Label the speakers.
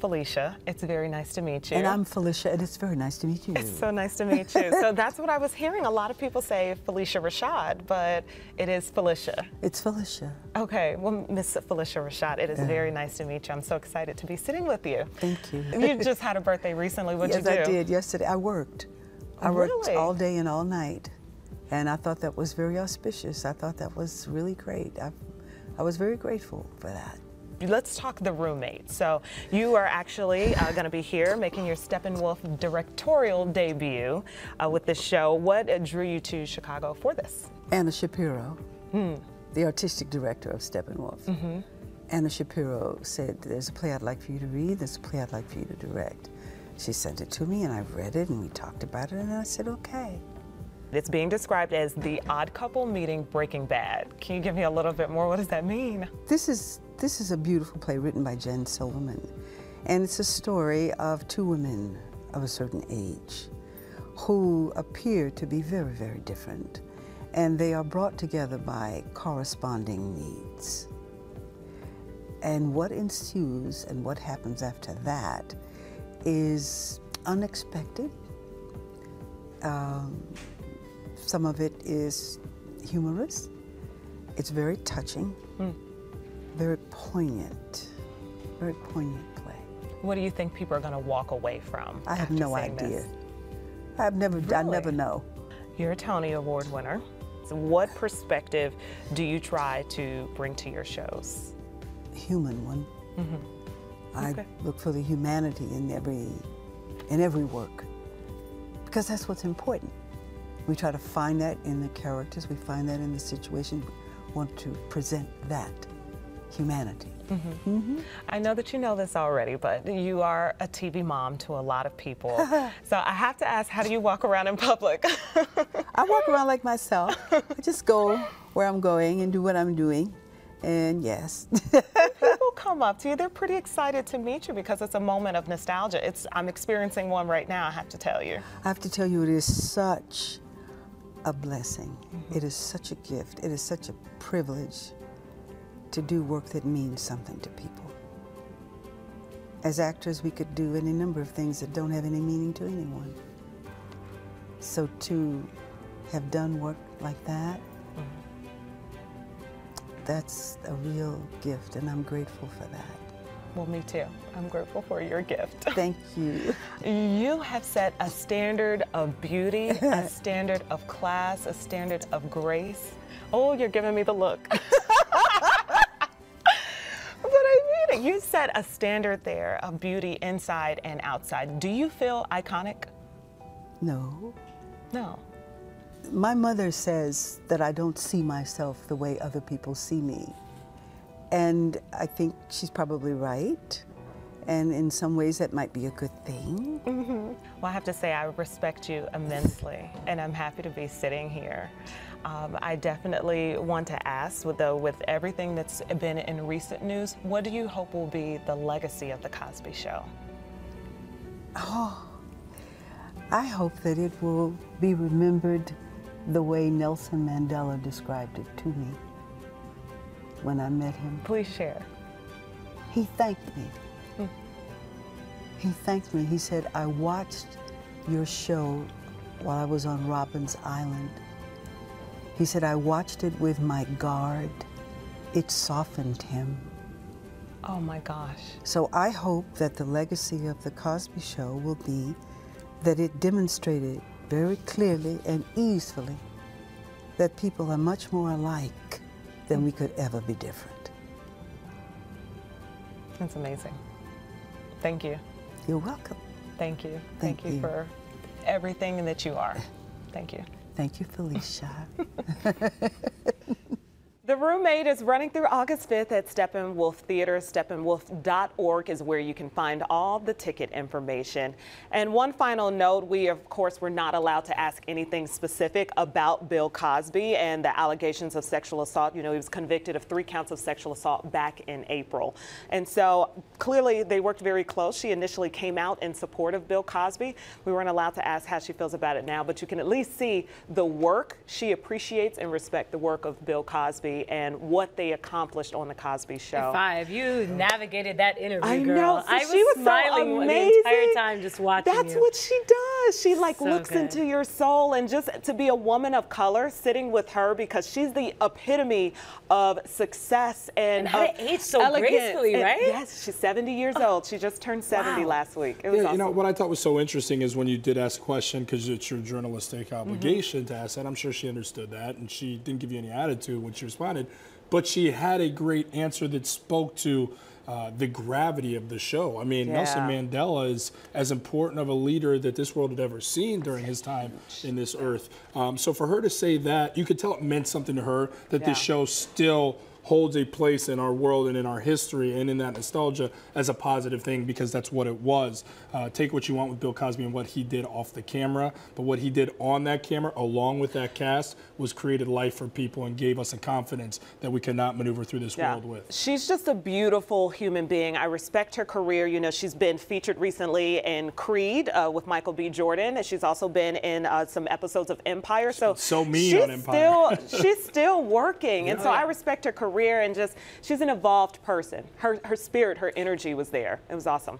Speaker 1: Phylicia. It's very nice to meet you.
Speaker 2: And I'm Phylicia, and it's very nice to meet you.
Speaker 1: It's so nice to meet you. So that's what I was hearing. A lot of people say Phylicia Rashad, but it is Phylicia.
Speaker 2: It's Phylicia.
Speaker 1: Okay, well, Miss Phylicia Rashad, it is very nice to meet you. I'm so excited to be sitting with you.
Speaker 2: Thank you.
Speaker 1: You just had a birthday recently. What'd you do?
Speaker 2: Yes, I did. Yesterday, I worked. I worked
Speaker 1: Really?
Speaker 2: all day and all night, and I thought that was very auspicious. I thought that was really great. I was very grateful for that.
Speaker 1: Let's talk The Roommate. So you are actually going to be here making your Steppenwolf directorial debut with this show. What drew you to Chicago for this?
Speaker 2: Anna Shapiro, the artistic director of Steppenwolf. Anna Shapiro said, there's a play I'd like for you to read, there's a play I'd like for you to direct. She sent it to me and I read it and we talked about it and I said, okay.
Speaker 1: It's being described as the odd couple meeting Breaking Bad. Can you give me a little bit more? What does that mean?
Speaker 2: This is a beautiful play written by Jen Silverman, and it's a story of two women of a certain age who appear to be very, very different, and they are brought together by corresponding needs. And what ensues and what happens after that is unexpected. Some of it is humorous. It's very touching, very poignant play.
Speaker 1: What do you think people are going to walk away from?
Speaker 2: I have no idea. I never know.
Speaker 1: You're a Tony Award winner. So what perspective do you try to bring to your shows?
Speaker 2: Human one. I look for the humanity in every work, because that's what's important. We try to find that in the characters, we find that in the situation. We want to present that humanity.
Speaker 1: I know that you know this already, but you are a TV mom to a lot of people. So I have to ask, how do you walk around in public?
Speaker 2: I walk around like myself. I just go where I'm going and do what I'm doing. And yes.
Speaker 1: People come up to you, they're pretty excited to meet you because it's a moment of nostalgia. I'm experiencing one right now, I have to tell you.
Speaker 2: I have to tell you, it is such a blessing. It is such a gift. It is such a privilege to do work that means something to people. As actors, we could do any number of things that don't have any meaning to anyone. So to have done work like that, that's a real gift, and I'm grateful for that.
Speaker 1: Well, me too. I'm grateful for your gift.
Speaker 2: Thank you.
Speaker 1: You have set a standard of beauty, a standard of class, a standard of grace. Oh, you're giving me the look. But I mean it. You set a standard there of beauty inside and outside. Do you feel iconic?
Speaker 2: No.
Speaker 1: No.
Speaker 2: My mother says that I don't see myself the way other people see me. And I think she's probably right. And in some ways that might be a good thing.
Speaker 1: Well, I have to say I respect you immensely, and I'm happy to be sitting here. I definitely want to ask, though, with everything that's been in recent news, what do you hope will be the legacy of the Cosby Show?
Speaker 2: Oh, I hope that it will be remembered the way Nelson Mandela described it to me when I met him.
Speaker 1: Please share.
Speaker 2: He thanked me. He thanked me. He said, I watched your show while I was on Robben's Island. He said, I watched it with my guard. It softened him.
Speaker 1: Oh my gosh.
Speaker 2: So I hope that the legacy of the Cosby Show will be that it demonstrated very clearly and easily that people are much more alike than we could ever be different.
Speaker 1: That's amazing. Thank you.
Speaker 2: You're welcome.
Speaker 1: Thank you.
Speaker 2: Thank you
Speaker 1: for everything that you are. Thank you.
Speaker 2: Thank you, Phylicia.
Speaker 1: The Roommate is running through August 5th at Steppenwolf Theatre. Steppenwolf.org is where you can find all the ticket information. And one final note, we of course were not allowed to ask anything specific about Bill Cosby and the allegations of sexual assault. You know, he was convicted of 3 counts of sexual assault back in April. And so clearly they worked very close. She initially came out in support of Bill Cosby. We weren't allowed to ask how she feels about it now, but you can at least see the work. She appreciates and respects the work of Bill Cosby. history and what they accomplished on the Cosby Show.
Speaker 3: You navigated that interview,
Speaker 1: I
Speaker 3: girl.
Speaker 1: know. So
Speaker 3: I was
Speaker 1: she was
Speaker 3: smiling
Speaker 1: so
Speaker 3: the
Speaker 1: amazing.
Speaker 3: entire time just watching
Speaker 1: That's
Speaker 3: you.
Speaker 1: what she does. She like
Speaker 3: So
Speaker 1: looks
Speaker 3: good.
Speaker 1: into your soul, and just to be a woman of color sitting with her, because she's the epitome of success and
Speaker 3: how to age so
Speaker 1: elegance.
Speaker 3: gracefully,
Speaker 1: And
Speaker 3: right?
Speaker 1: yes, she's 70 years old. She just turned 70 last week. It was
Speaker 4: Yeah,
Speaker 1: awesome.
Speaker 4: you know, what I thought was so interesting is when you did ask a question, because it's your journalistic obligation to ask that, I'm sure she understood that, and she didn't give you any attitude when she responded, but she had a great answer that spoke to the gravity of the show. I mean, Nelson Mandela is as important of a leader that this world had ever seen during his time in this earth. So for her to say that, you could tell it meant something to her, that this show still holds a place in our world and in our history and in that nostalgia as a positive thing, because that's what it was. Take what you want with Bill Cosby and what he did off the camera, but what he did on that camera along with that cast was created life for people and gave us a confidence that we cannot maneuver through this world with.
Speaker 1: She's just a beautiful human being. I respect her career. You know, she's been featured recently in Creed with Michael B. Jordan, and she's also been in some episodes of Empire.
Speaker 4: So mean on Empire.
Speaker 1: She's still working, and so I respect her career, and just she's an evolved person. Her spirit, her energy was there. It was awesome.